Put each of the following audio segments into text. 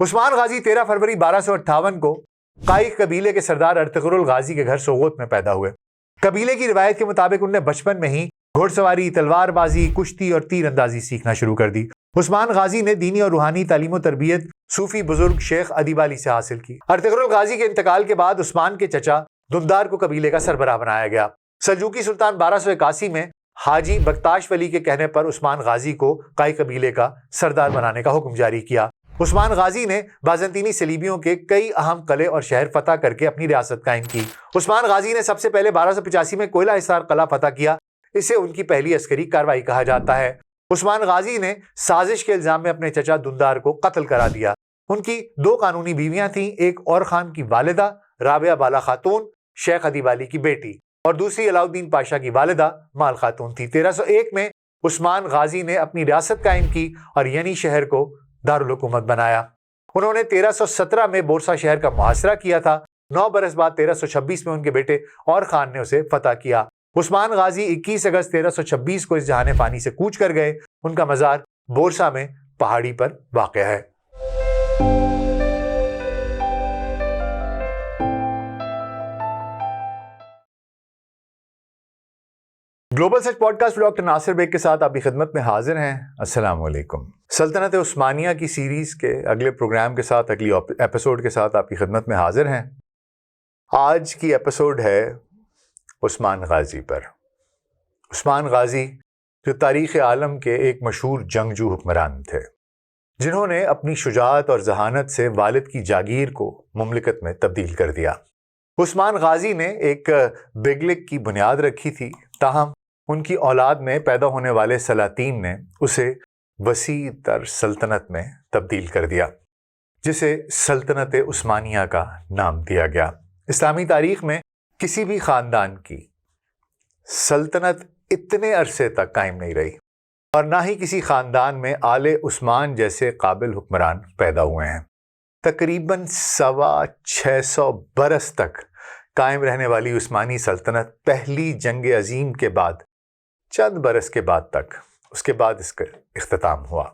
عثمان غازی 13 فروری 1258 کو قائی قبیلے کے سردار ارطغرل غازی کے گھر سوغوت میں پیدا ہوئے۔ قبیلے کی روایت کے مطابق انہوں نے بچپن میں ہی گھوڑ سواری، تلوار بازی، کشتی اور تیر اندازی سیکھنا شروع کر دی۔ عثمان غازی نے دینی اور روحانی تعلیم و تربیت صوفی بزرگ شیخ ادیب علی سے حاصل کی۔ ارطغرل غازی کے انتقال کے بعد عثمان کے چچا دندار کو قبیلے کا سربراہ بنایا گیا۔ سلجوقی سلطان 1281 میں حاجی بختاش ولی کے کہنے پر عثمان غازی کو قائی قبیلے کا سردار بنانے کا حکم جاری کیا۔ عثمان غازی نے بازنطینی صلیبیوں کے کئی اہم قلعے اور شہر فتح کر کے اپنی ریاست قائم کی۔ عثمان غازی نے سب سے پہلے 1285 میں کوئلہ حصار قلعہ فتح کیا۔ اسے ان کی پہلی عسکری کارروائی کہا جاتا ہے۔ عثمان غازی نے سازش کے الزام میں اپنے چچا دندار کو قتل کرا دیا۔ ان کی 2 قانونی بیویاں تھیں، ایک اور خان کی والدہ رابعہ بالا خاتون شیخ ادیب علی کی بیٹی، اور دوسری علاؤالدین پاشا کی والدہ مال خاتون تھی۔ 1301 میں عثمان غازی نے اپنی ریاست قائم کی اور ینی شہر کو دارالحکومت بنایا۔ انہوں نے 1317 میں بورسا شہر کا محاصرہ کیا تھا۔ 9 برس بعد 1326 میں ان کے بیٹے اور خان نے اسے فتح کیا۔ عثمان غازی 21 اگست 1326 کو اس جہان فانی سے کوچ کر گئے۔ ان کا مزار بورسا میں پہاڑی پر واقع ہے۔ گلوبل سچ پوڈ کاسٹ ڈاکٹر ناصر بیگ کے ساتھ آپ کی خدمت میں حاضر ہیں۔ السلام علیکم۔ سلطنت عثمانیہ کی سیریز کے اگلے پروگرام کے ساتھ، اگلی ایپیسوڈ کے ساتھ آپ کی خدمت میں حاضر ہیں۔ آج کی ایپیسوڈ ہے عثمان غازی پر۔ عثمان غازی جو تاریخ عالم کے ایک مشہور جنگجو حکمران تھے، جنہوں نے اپنی شجاعت اور ذہانت سے والد کی جاگیر کو مملکت میں تبدیل کر دیا۔ عثمان غازی نے ایک بگلک کی بنیاد رکھی تھی، تاہم ان کی اولاد میں پیدا ہونے والے سلاطین نے اسے وسیع تر سلطنت میں تبدیل کر دیا، جسے سلطنت عثمانیہ کا نام دیا گیا۔ اسلامی تاریخ میں کسی بھی خاندان کی سلطنت اتنے عرصے تک قائم نہیں رہی، اور نہ ہی کسی خاندان میں آل عثمان جیسے قابل حکمران پیدا ہوئے ہیں۔ تقریباً 650 برس تک قائم رہنے والی عثمانی سلطنت پہلی جنگ عظیم کے بعد چند برس کے بعد تک، اس کے بعد اس کا اختتام ہوا۔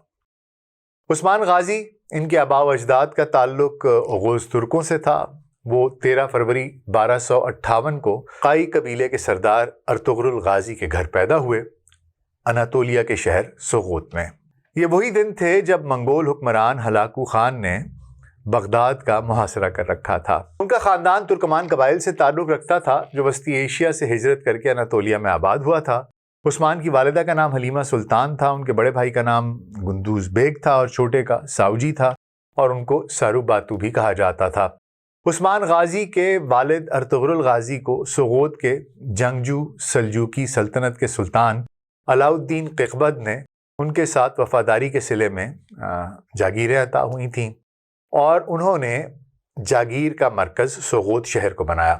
عثمان غازی، ان کے آباء و اجداد کا تعلق اوغوز ترکوں سے تھا۔ وہ 13 فروری 1258 کو قائی قبیلے کے سردار ارطغرل غازی کے گھر پیدا ہوئے، اناطولیہ کے شہر سوغوت میں۔ یہ وہی دن تھے جب منگول حکمران ہلاکو خان نے بغداد کا محاصرہ کر رکھا تھا۔ ان کا خاندان ترکمان قبائل سے تعلق رکھتا تھا جو وسطی ایشیا سے ہجرت کر کے اناطولیہ میں آباد ہوا تھا۔ عثمان کی والدہ کا نام حلیمہ سلطان تھا، ان کے بڑے بھائی کا نام گندوز بیگ تھا اور چھوٹے کا ساوجی تھا، اور ان کو سارو باتو بھی کہا جاتا تھا۔ عثمان غازی کے والد ارطغرل غازی کو سوغوت کے جنگجو سلجوقی سلطنت کے سلطان علاؤالدین ققبد نے ان کے ساتھ وفاداری کے صلے میں جاگیریں عطا ہوئی تھیں، اور انہوں نے جاگیر کا مرکز سوغوت شہر کو بنایا۔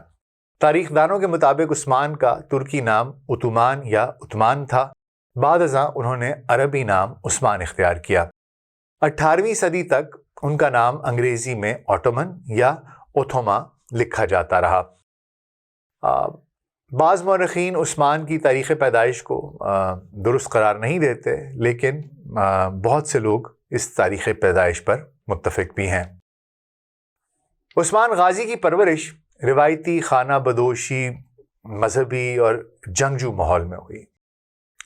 تاریخ دانوں کے مطابق عثمان کا ترکی نام اتومان یا عثمان تھا، بعد ازاں انہوں نے عربی نام عثمان اختیار کیا۔ 18ویں صدی تک ان کا نام انگریزی میں اوٹومن یا اوتھوما لکھا جاتا رہا۔ بعض مورخین عثمان کی تاریخ پیدائش کو درست قرار نہیں دیتے، لیکن بہت سے لوگ اس تاریخ پیدائش پر متفق بھی ہیں۔ عثمان غازی کی پرورش روایتی خانہ بدوشی، مذہبی اور جنگجو ماحول میں ہوئی۔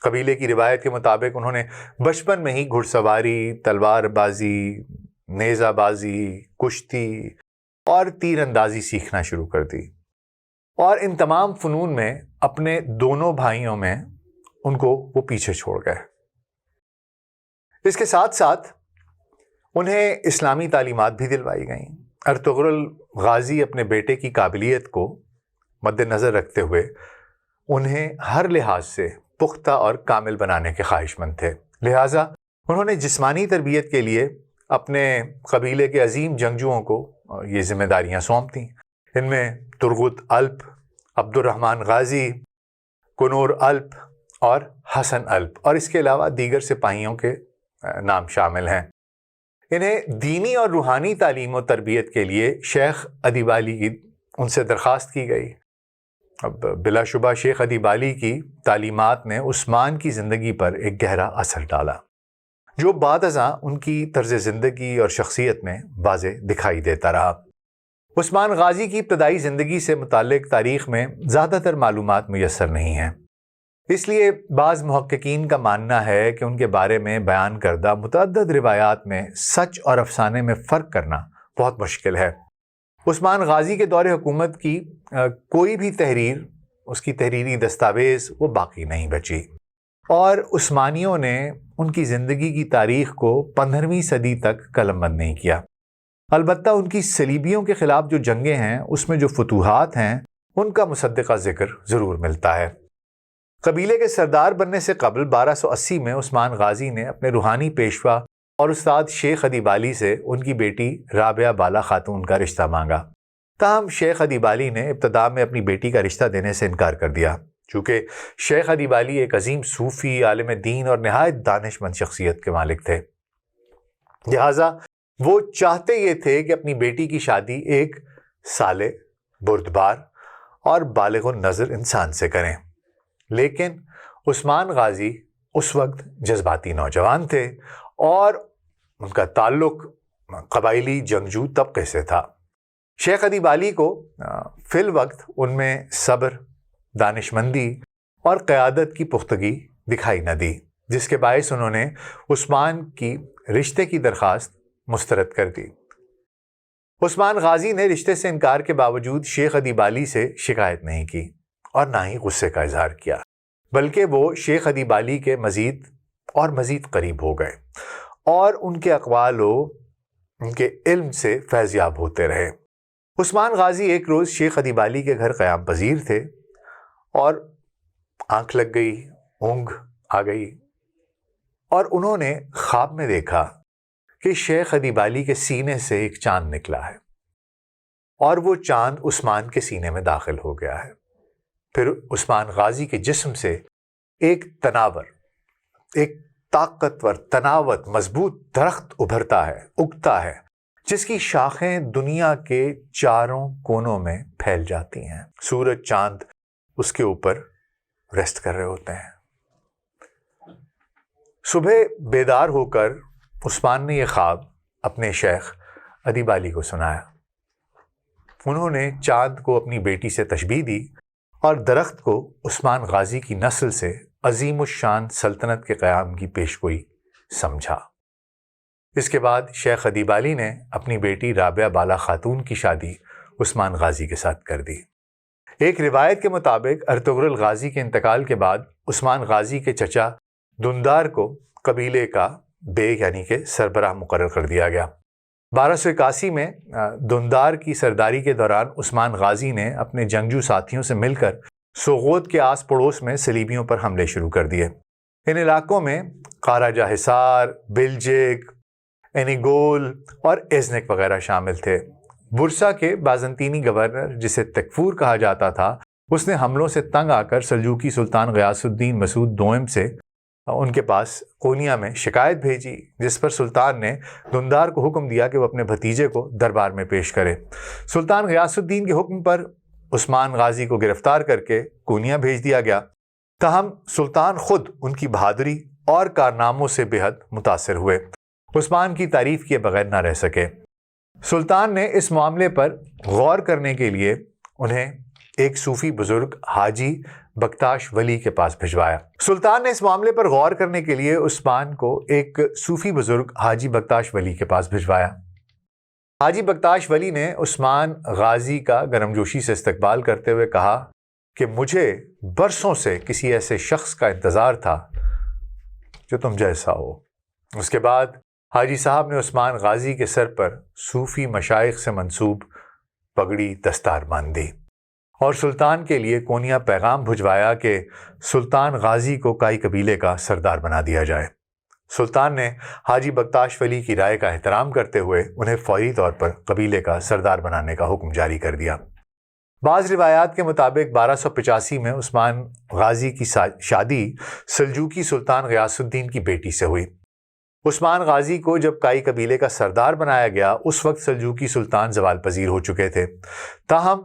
قبیلے کی روایت کے مطابق انہوں نے بچپن میں ہی گھڑ سواری، تلوار بازی، نیزہ بازی، کشتی اور تیر اندازی سیکھنا شروع کر دی، اور ان تمام فنون میں اپنے دونوں بھائیوں میں ان کو وہ پیچھے چھوڑ گئے۔ اس کے ساتھ ساتھ انہیں اسلامی تعلیمات بھی دلوائی گئیں۔ ارطغرل غازی اپنے بیٹے کی قابلیت کو مد نظر رکھتے ہوئے انہیں ہر لحاظ سے پختہ اور کامل بنانے کے خواہش مند تھے، لہٰذا انہوں نے جسمانی تربیت کے لیے اپنے قبیلے کے عظیم جنگجوؤں کو یہ ذمہ داریاں سونپ دیں۔ ان میں ترغت الپ، عبد الرحمن غازی، کنور الپ اور حسن الپ، اور اس کے علاوہ دیگر سپاہیوں کے نام شامل ہیں۔ انہیں دینی اور روحانی تعلیم و تربیت کے لیے شیخ ادیب علی کی ان سے درخواست کی گئی۔ اب بلا شبہ شیخ ادیب علی کی تعلیمات نے عثمان کی زندگی پر ایک گہرا اثر ڈالا۔ جو بعد ازاں ان کی طرز زندگی اور شخصیت میں واضح دکھائی دیتا رہا۔ عثمان غازی کی ابتدائی زندگی سے متعلق تاریخ میں زیادہ تر معلومات میسر نہیں ہیں، اس لیے بعض محققین کا ماننا ہے کہ ان کے بارے میں بیان کردہ متعدد روایات میں سچ اور افسانے میں فرق کرنا بہت مشکل ہے۔ عثمان غازی کے دور حکومت کی کوئی بھی تحریر، اس کی تحریری دستاویز وہ باقی نہیں بچی، اور عثمانیوں نے ان کی زندگی کی تاریخ کو 15ویں صدی تک قلم بند نہیں کیا۔ البتہ ان کی صلیبیوں کے خلاف جو جنگیں ہیں، اس میں جو فتوحات ہیں، ان کا مصدقہ ذکر ضرور ملتا ہے۔ قبیلے کے سردار بننے سے قبل 1280 میں عثمان غازی نے اپنے روحانی پیشوا اور استاد شیخ ادیب علی سے ان کی بیٹی رابعہ بالا خاتون کا رشتہ مانگا، تاہم شیخ ادیب علی نے ابتدا میں اپنی بیٹی کا رشتہ دینے سے انکار کر دیا، چونکہ شیخ ادیب علی ایک عظیم صوفی، عالم دین اور نہایت دانش مند شخصیت کے مالک تھے، لہٰذا وہ چاہتے یہ تھے کہ اپنی بیٹی کی شادی ایک صالح، بردبار اور بالغ النظر انسان سے کریں۔ لیکن عثمان غازی اس وقت جذباتی نوجوان تھے اور ان کا تعلق قبائلی جنگجو طبقے سے تھا۔ شیخ ادیب علی کو فی الوقت ان میں صبر، دانش مندی اور قیادت کی پختگی دکھائی نہ دی، جس کے باعث انہوں نے عثمان کی رشتے کی درخواست مسترد کر دی۔ عثمان غازی نے رشتے سے انکار کے باوجود شیخ ادیب علی سے شکایت نہیں کی اور نہ ہی غصے کا اظہار کیا، بلکہ وہ شیخ ادیب علی کے مزید قریب ہو گئے اور ان کے اقوال و ان کے علم سے فیض یاب ہوتے رہے۔ عثمان غازی ایک روز شیخ ادیب علی کے گھر قیام پذیر تھے اور آنکھ لگ گئی، اونگ آ گئی، اور انہوں نے خواب میں دیکھا کہ شیخ ادیب علی کے سینے سے ایک چاند نکلا ہے اور وہ چاند عثمان کے سینے میں داخل ہو گیا ہے۔ پھر عثمان غازی کے جسم سے ایک طاقتور تناوت مضبوط درخت ابھرتا ہے، اگتا ہے، جس کی شاخیں دنیا کے چاروں کونوں میں پھیل جاتی ہیں۔ سورج چاند اس کے اوپر ریسٹ کر رہے ہوتے ہیں۔ صبح بیدار ہو کر عثمان نے یہ خواب اپنے شیخ ادیب علی کو سنایا۔ انہوں نے چاند کو اپنی بیٹی سے تشبیہ دی اور درخت کو عثمان غازی کی نسل سے عظیم الشان سلطنت کے قیام کی پیشگوئی سمجھا۔ اس کے بعد شیخ ادیب علی نے اپنی بیٹی رابعہ بالا خاتون کی شادی عثمان غازی کے ساتھ کر دی۔ ایک روایت کے مطابق ارطغرل غازی کے انتقال کے بعد عثمان غازی کے چچا دندار کو قبیلے کا بیگ یعنی کہ سربراہ مقرر کر دیا گیا۔ 1281 میں دندار کی سرداری کے دوران عثمان غازی نے اپنے جنگجو ساتھیوں سے مل کر سوغوت کے آس پڑوس میں صلیبیوں پر حملے شروع کر دیے۔ ان علاقوں میں قاراجہ حصار، بلجیک، اینیگول اور ایزنک وغیرہ شامل تھے۔ برسا کے بازنطینی گورنر، جسے تکفور کہا جاتا تھا، اس نے حملوں سے تنگ آ کر سلجوقی سلطان غیاث الدین مسعود دوئم سے ان کے پاس کونیا میں شکایت بھیجی، جس پر سلطان نے دندار کو حکم دیا کہ وہ اپنے بھتیجے کو دربار میں پیش کرے۔ سلطان غیاث الدین کے حکم پر عثمان غازی کو گرفتار کر کے کونیا بھیج دیا گیا، تاہم سلطان خود ان کی بہادری اور کارناموں سے بے حد متاثر ہوئے، عثمان کی تعریف کیے بغیر نہ رہ سکے۔ سلطان نے اس معاملے پر غور کرنے کے لیے انہیں ایک صوفی بزرگ حاجی بختاش ولی کے پاس بھجوایا۔ سلطان نے اس معاملے پر غور کرنے کے لیے عثمان کو ایک صوفی بزرگ حاجی بختاش ولی کے پاس بھجوایا۔ حاجی بختاش ولی نے عثمان غازی کا گرمجوشی سے استقبال کرتے ہوئے کہا کہ مجھے برسوں سے کسی ایسے شخص کا انتظار تھا جو تم جیسا ہو۔ اس کے بعد حاجی صاحب نے عثمان غازی کے سر پر صوفی مشائخ سے منسوب پگڑی دستار باندھ دی اور سلطان کے لیے کونیا پیغام بھجوایا کہ سلطان غازی کو کائی قبیلے کا سردار بنا دیا جائے۔ سلطان نے حاجی بختاش ولی کی رائے کا احترام کرتے ہوئے انہیں فوری طور پر قبیلے کا سردار بنانے کا حکم جاری کر دیا۔ بعض روایات کے مطابق 1285 میں عثمان غازی کی شادی سلجوقی سلطان غیاث الدین کی بیٹی سے ہوئی۔ عثمان غازی کو جب کائی قبیلے کا سردار بنایا گیا، اس وقت سلجوقی سلطان زوال پذیر ہو چکے تھے، تاہم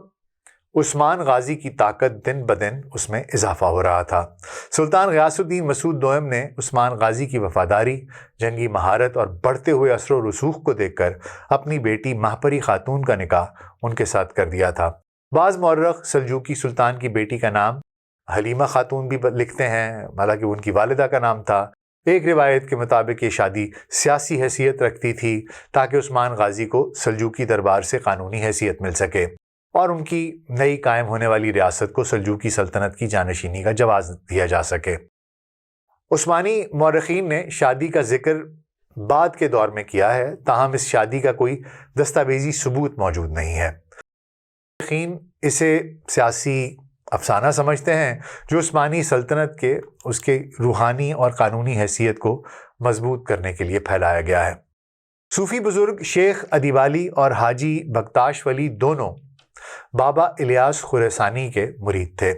عثمان غازی کی طاقت دن بدن اس میں اضافہ ہو رہا تھا۔ سلطان غیاث الدین مسعود دوئم نے عثمان غازی کی وفاداری، جنگی مہارت اور بڑھتے ہوئے اثر و رسوخ کو دیکھ کر اپنی بیٹی ماہپری خاتون کا نکاح ان کے ساتھ کر دیا تھا۔ بعض مورخ سلجوقی سلطان کی بیٹی کا نام حلیمہ خاتون بھی لکھتے ہیں، حالانکہ ان کی والدہ کا نام تھا۔ ایک روایت کے مطابق یہ شادی سیاسی حیثیت رکھتی تھی تاکہ عثمان غازی کو سلجوقی دربار سے قانونی حیثیت مل سکے اور ان کی نئی قائم ہونے والی ریاست کو سلجوقی سلطنت کی جانشینی کا جواز دیا جا سکے۔ عثمانی مورخین نے شادی کا ذکر بعد کے دور میں کیا ہے، تاہم اس شادی کا کوئی دستاویزی ثبوت موجود نہیں ہے۔ مورخین اسے سیاسی افسانہ سمجھتے ہیں جو عثمانی سلطنت کے اس کے روحانی اور قانونی حیثیت کو مضبوط کرنے کے لیے پھیلایا گیا ہے۔ صوفی بزرگ شیخ ادیبالی اور حاجی بختاش ولی دونوں بابا الیاس خراسانی کے مرید تھے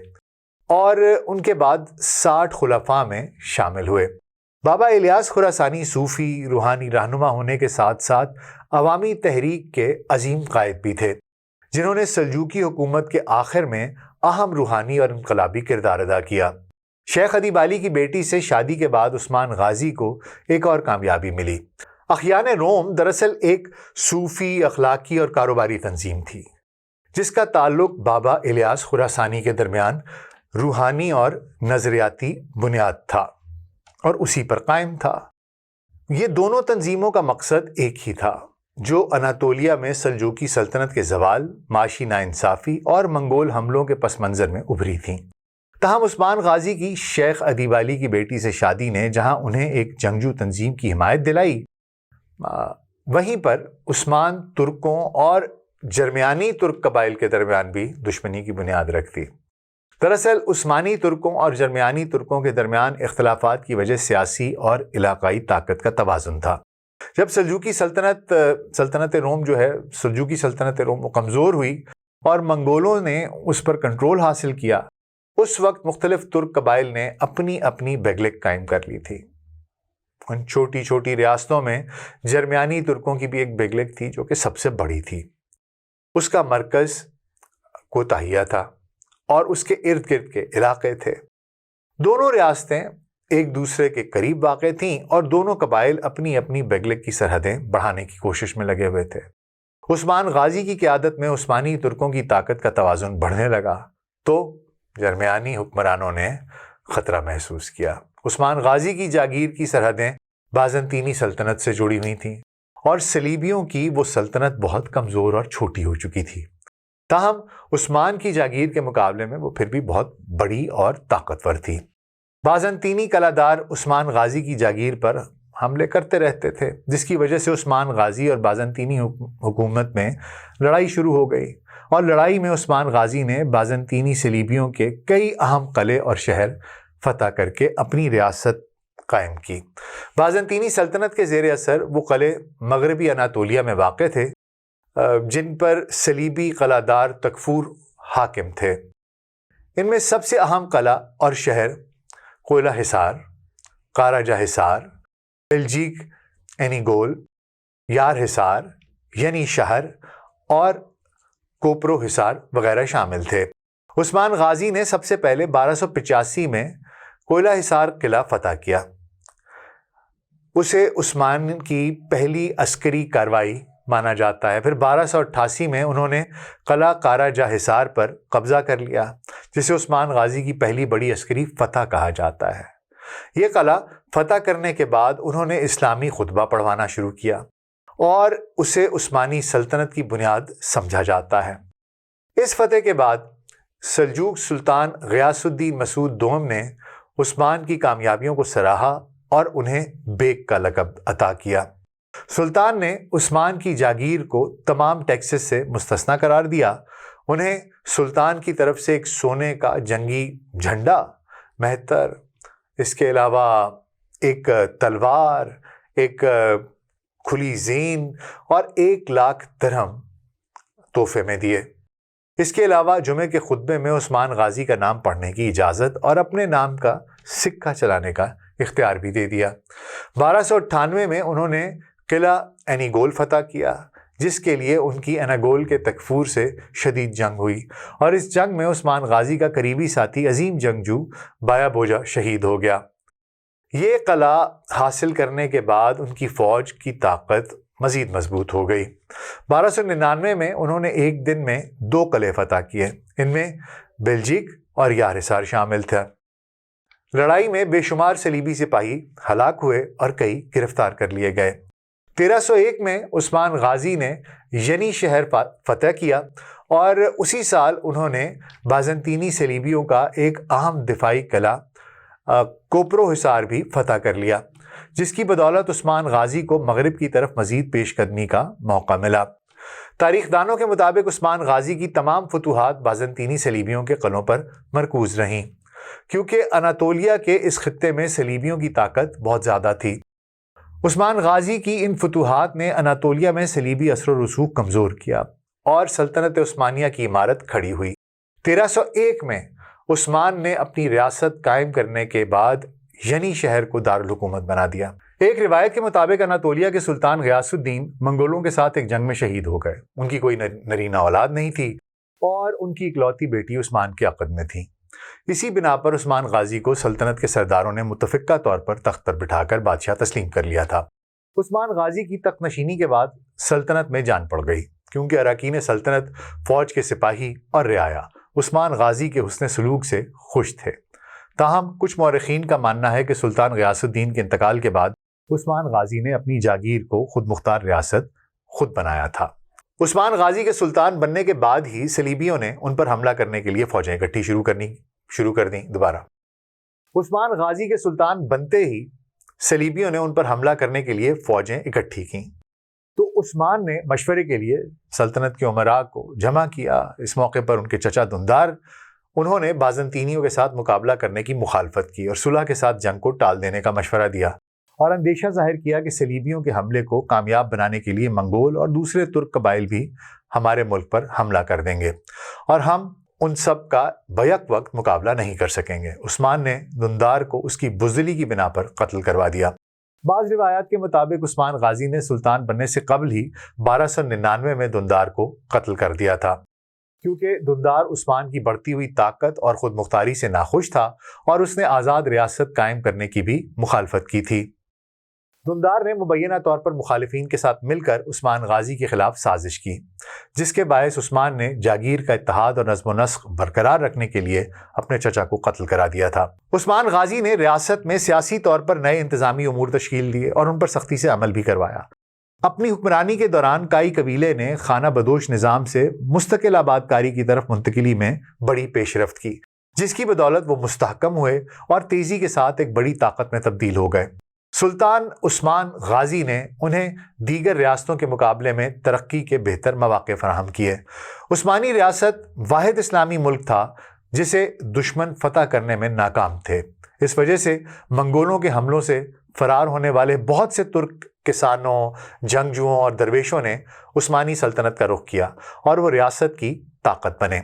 اور ان کے بعد 60 خلفاء میں شامل ہوئے۔ بابا الیاس خراسانی صوفی روحانی رہنما ہونے کے ساتھ ساتھ عوامی تحریک کے عظیم قائد بھی تھے، جنہوں نے سلجوقی حکومت کے آخر میں اہم روحانی اور انقلابی کردار ادا کیا۔ شیخ ادیبالی کی بیٹی سے شادی کے بعد عثمان غازی کو ایک اور کامیابی ملی۔ اخیان روم دراصل ایک صوفی، اخلاقی اور کاروباری تنظیم تھی جس کا تعلق بابا الیاس خراسانی کے درمیان روحانی اور نظریاتی بنیاد تھا اور اسی پر قائم تھا۔ یہ دونوں تنظیموں کا مقصد ایک ہی تھا، جو اناطولیہ میں سلجوقی سلطنت کے زوال، معاشی ناانصافی اور منگول حملوں کے پس منظر میں ابھری تھیں۔ تاہم عثمان غازی کی شیخ ادیبالی کی بیٹی سے شادی نے جہاں انہیں ایک جنگجو تنظیم کی حمایت دلائی، وہیں پر عثمان ترکوں اور جرمیانی ترک قبائل کے درمیان بھی دشمنی کی بنیاد رکھتی۔ دراصل عثمانی ترکوں اور جرمیانی ترکوں کے درمیان اختلافات کی وجہ سیاسی اور علاقائی طاقت کا توازن تھا۔ جب سلجوقی سلطنت روم کمزور ہوئی اور منگولوں نے اس پر کنٹرول حاصل کیا، اس وقت مختلف ترک قبائل نے اپنی اپنی بیگلک قائم کر لی تھی۔ ان چھوٹی چھوٹی ریاستوں میں جرمیانی ترکوں کی بھی ایک بیگلک تھی جو کہ سب سے بڑی تھی۔ اس کا مرکز کوتاہیہ تھا اور اس کے ارد گرد کے علاقے تھے۔ دونوں ریاستیں ایک دوسرے کے قریب واقع تھیں اور دونوں قبائل اپنی اپنی بیگلک کی سرحدیں بڑھانے کی کوشش میں لگے ہوئے تھے۔ عثمان غازی کی قیادت میں عثمانی ترکوں کی طاقت کا توازن بڑھنے لگا تو جرمیانی حکمرانوں نے خطرہ محسوس کیا۔ عثمان غازی کی جاگیر کی سرحدیں بازنطینی سلطنت سے جڑی ہوئی تھیں اور صلیبیوں کی وہ سلطنت بہت کمزور اور چھوٹی ہو چکی تھی۔ تاہم عثمان کی جاگیر کے مقابلے میں وہ پھر بھی بہت بڑی اور طاقتور تھی۔ بازنطینی کلادار عثمان غازی کی جاگیر پر حملے کرتے رہتے تھے، جس کی وجہ سے عثمان غازی اور بازنطینی حکومت میں لڑائی شروع ہو گئی، اور لڑائی میں عثمان غازی نے بازنطینی صلیبیوں کے کئی اہم قلعے اور شہر فتح کر کے اپنی ریاست قائم کی۔ بازنطینی سلطنت کے زیر اثر وہ قلعے مغربی اناطولیہ میں واقع تھے جن پر صلیبی قلعہ تکفور حاکم تھے۔ ان میں سب سے اہم قلعہ اور شہر کوئلہ حصار، قاراجہ حصار، بلجیک اینیگول، یار حصار یعنی شہر اور کوپرو حصار وغیرہ شامل تھے۔ عثمان غازی نے سب سے پہلے 1285 میں کوئلہ حصار قلعہ فتح کیا۔ اسے عثمان کی پہلی عسکری کارروائی مانا جاتا ہے۔ پھر 1288 میں انہوں نے قلعہ قاراجہ حصار پر قبضہ کر لیا، جسے عثمان غازی کی پہلی بڑی عسکری فتح کہا جاتا ہے۔ یہ قلعہ فتح کرنے کے بعد انہوں نے اسلامی خطبہ پڑھوانا شروع کیا اور اسے عثمانی سلطنت کی بنیاد سمجھا جاتا ہے۔ اس فتح کے بعد سلجوق سلطان غیاث الدین مسعود دوم نے عثمان کی کامیابیوں کو سراہا اور انہیں بیگ کا لقب عطا کیا۔ سلطان نے عثمان کی جاگیر کو تمام ٹیکسز سے مستثنی قرار دیا۔ انہیں سلطان کی طرف سے ایک سونے کا جنگی جھنڈا، مہتر، اس کے علاوہ ایک تلوار، ایک کھلی زین اور 1,00,000 درہم تحفے میں دیے۔ اس کے علاوہ جمعے کے خطبے میں عثمان غازی کا نام پڑھنے کی اجازت اور اپنے نام کا سکہ چلانے کا اختیار بھی دے دیا۔ 1298 میں انہوں نے قلعہ اینیگول فتح کیا، جس کے لیے ان کی اناگول کے تکفور سے شدید جنگ ہوئی، اور اس جنگ میں عثمان غازی کا قریبی ساتھی عظیم جنگجو بایا بوجا شہید ہو گیا۔ یہ قلعہ حاصل کرنے کے بعد ان کی فوج کی طاقت مزید مضبوط ہو گئی۔ 1299 میں انہوں نے ایک دن میں 2 قلعے فتح کیے، ان میں بلجک اور یار حصار شامل تھا۔ لڑائی میں بے شمار صلیبی سپاہی ہلاک ہوئے اور کئی گرفتار کر لیے گئے۔ 1301 میں عثمان غازی نے ینی شہر فتح کیا، اور اسی سال انہوں نے بازنطینی صلیبیوں کا ایک اہم دفاعی قلعہ کوپرو حصار بھی فتح کر لیا، جس کی بدولت عثمان غازی کو مغرب کی طرف مزید پیش قدمی کا موقع ملا۔ تاریخ دانوں کے مطابق عثمان غازی کی تمام فتوحات بازنطینی صلیبیوں کے قلعوں پر مرکوز رہیں، کیونکہ اناطولیہ کے اس خطے میں صلیبیوں کی طاقت بہت زیادہ تھی۔ عثمان غازی کی ان فتوحات نے اناطولیہ میں صلیبی اثر و رسوخ کمزور کیا، اور سلطنت عثمانیہ کی عمارت کھڑی ہوئی۔ 1301 میں عثمان نے اپنی ریاست قائم کرنے کے بعد ینی شہر کو دارالحکومت بنا دیا۔ ایک روایت کے مطابق اناطولیہ کے سلطان غیاث الدین منگولوں کے ساتھ ایک جنگ میں شہید ہو گئے۔ ان کی کوئی نرینہ اولاد نہیں تھی، اور ان کی اکلوتی بیٹی عثمان کے عقد میں تھی۔ اسی بنا پر عثمان غازی کو سلطنت کے سرداروں نے متفقہ طور پر تخت پر بٹھا کر بادشاہ تسلیم کر لیا تھا۔ عثمان غازی کی تخت نشینی کے بعد سلطنت میں جان پڑ گئی، کیونکہ اراکین سلطنت، فوج کے سپاہی اور رعایا عثمان غازی کے حسن سلوک سے خوش تھے۔ تاہم کچھ مورخین کا ماننا ہے کہ سلطان غیاث الدین کے انتقال کے بعد عثمان غازی نے اپنی جاگیر کو خود مختار ریاست خود بنایا تھا۔ عثمان غازی کے سلطان بننے کے بعد ہی صلیبیوں نے ان پر حملہ کرنے کے لیے فوجیں اکٹھی شروع کر دیں۔ عثمان غازی کے سلطان بنتے ہی صلیبیوں نے ان پر حملہ کرنے کے لیے فوجیں اکٹھی کیں، تو عثمان نے مشورے کے لیے سلطنت کے امراء کو جمع کیا۔ اس موقع پر ان کے چچا دندار، انہوں نے بازنطینیوں کے ساتھ مقابلہ کرنے کی مخالفت کی اور صلح کے ساتھ جنگ کو ٹال دینے کا مشورہ دیا، اور اندیشہ ظاہر کیا کہ صلیبیوں کے حملے کو کامیاب بنانے کے لیے منگول اور دوسرے ترک قبائل بھی ہمارے ملک پر حملہ کر دیں گے، اور ہم ان سب کا بیک وقت مقابلہ نہیں کر سکیں گے۔ عثمان نے دندار کو اس کی بزدلی کی بنا پر قتل کروا دیا۔ بعض روایات کے مطابق عثمان غازی نے سلطان بننے سے قبل ہی 1299 میں دندار کو قتل کر دیا تھا، کیونکہ دندار عثمان کی بڑھتی ہوئی طاقت اور خود مختاری سے ناخوش تھا، اور اس نے آزاد ریاست قائم کرنے کی بھی مخالفت کی تھی۔ دندار نے مبینہ طور پر مخالفین کے ساتھ مل کر عثمان غازی کے خلاف سازش کی، جس کے باعث عثمان نے جاگیر کا اتحاد اور نظم و نسق برقرار رکھنے کے لیے اپنے چچا کو قتل کرا دیا تھا۔ عثمان غازی نے ریاست میں سیاسی طور پر نئے انتظامی امور تشکیل دیے اور ان پر سختی سے عمل بھی کروایا۔ اپنی حکمرانی کے دوران کائی قبیلے نے خانہ بدوش نظام سے مستقل آباد کاری کی طرف منتقلی میں بڑی پیش رفت کی، جس کی بدولت وہ مستحکم ہوئے اور تیزی کے ساتھ ایک بڑی طاقت میں تبدیل ہو گئے۔ سلطان عثمان غازی نے انہیں دیگر ریاستوں کے مقابلے میں ترقی کے بہتر مواقع فراہم کیے۔ عثمانی ریاست واحد اسلامی ملک تھا جسے دشمن فتح کرنے میں ناکام تھے۔ اس وجہ سے منگولوں کے حملوں سے فرار ہونے والے بہت سے ترک کسانوں، جنگجوؤں اور درویشوں نے عثمانی سلطنت کا رخ کیا اور وہ ریاست کی طاقت بنے۔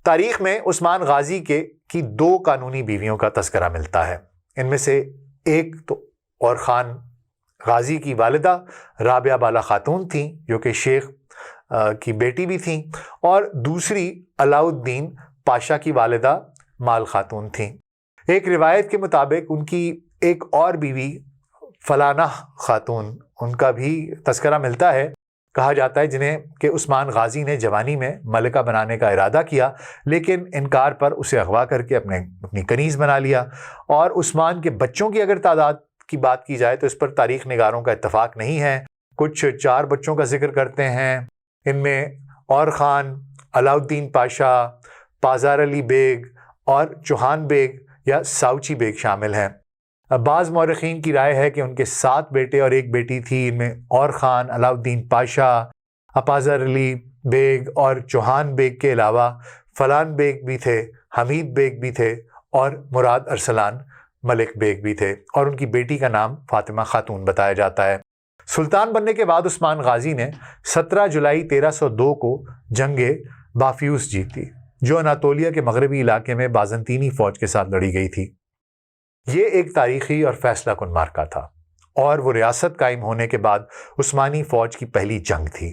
تاریخ میں عثمان غازی کی 2 قانونی بیویوں کا تذکرہ ملتا ہے۔ ان میں سے ایک تو اور خان غازی کی والدہ رابعہ بالا خاتون تھیں، جو کہ شیخ کی بیٹی بھی تھیں، اور دوسری علاؤ الدین پاشا کی والدہ مال خاتون تھیں۔ ایک روایت کے مطابق ان کی ایک اور بیوی فلانہ خاتون، ان کا بھی تذکرہ ملتا ہے۔ کہا جاتا ہے جنہیں کہ عثمان غازی نے جوانی میں ملکہ بنانے کا ارادہ کیا، لیکن انکار پر اسے اغوا کر کے اپنی کنیز بنا لیا۔ اور عثمان کے بچوں کی اگر تعداد کی بات کی جائے تو اس پر تاریخ نگاروں کا اتفاق نہیں ہے۔ کچھ 4 بچوں کا ذکر کرتے ہیں، ان میں اور خان، علاؤ الدین پاشا، پازار علی بیگ اور چوہان بیگ یا ساؤچی بیگ شامل ہیں۔ بعض مورخین کی رائے ہے کہ ان کے 7 بیٹے اور 1 بیٹی تھی۔ ان میں اور خان، علاؤ الدین پاشا، اپازار علی بیگ اور چوہان بیگ کے علاوہ فلان بیگ بھی تھے، حمید بیگ بھی تھے اور مراد ارسلان ملک بیگ بھی تھے، اور ان کی بیٹی کا نام فاطمہ خاتون بتایا جاتا ہے۔ سلطان بننے کے بعد عثمان غازی نے 17 جولائی 1302 کو جنگ بافیوس جیتی، جو اناطولیہ کے مغربی علاقے میں بازنطینی فوج کے ساتھ لڑی گئی تھی۔ یہ ایک تاریخی اور فیصلہ کن معرکہ تھا، اور وہ ریاست قائم ہونے کے بعد عثمانی فوج کی پہلی جنگ تھی۔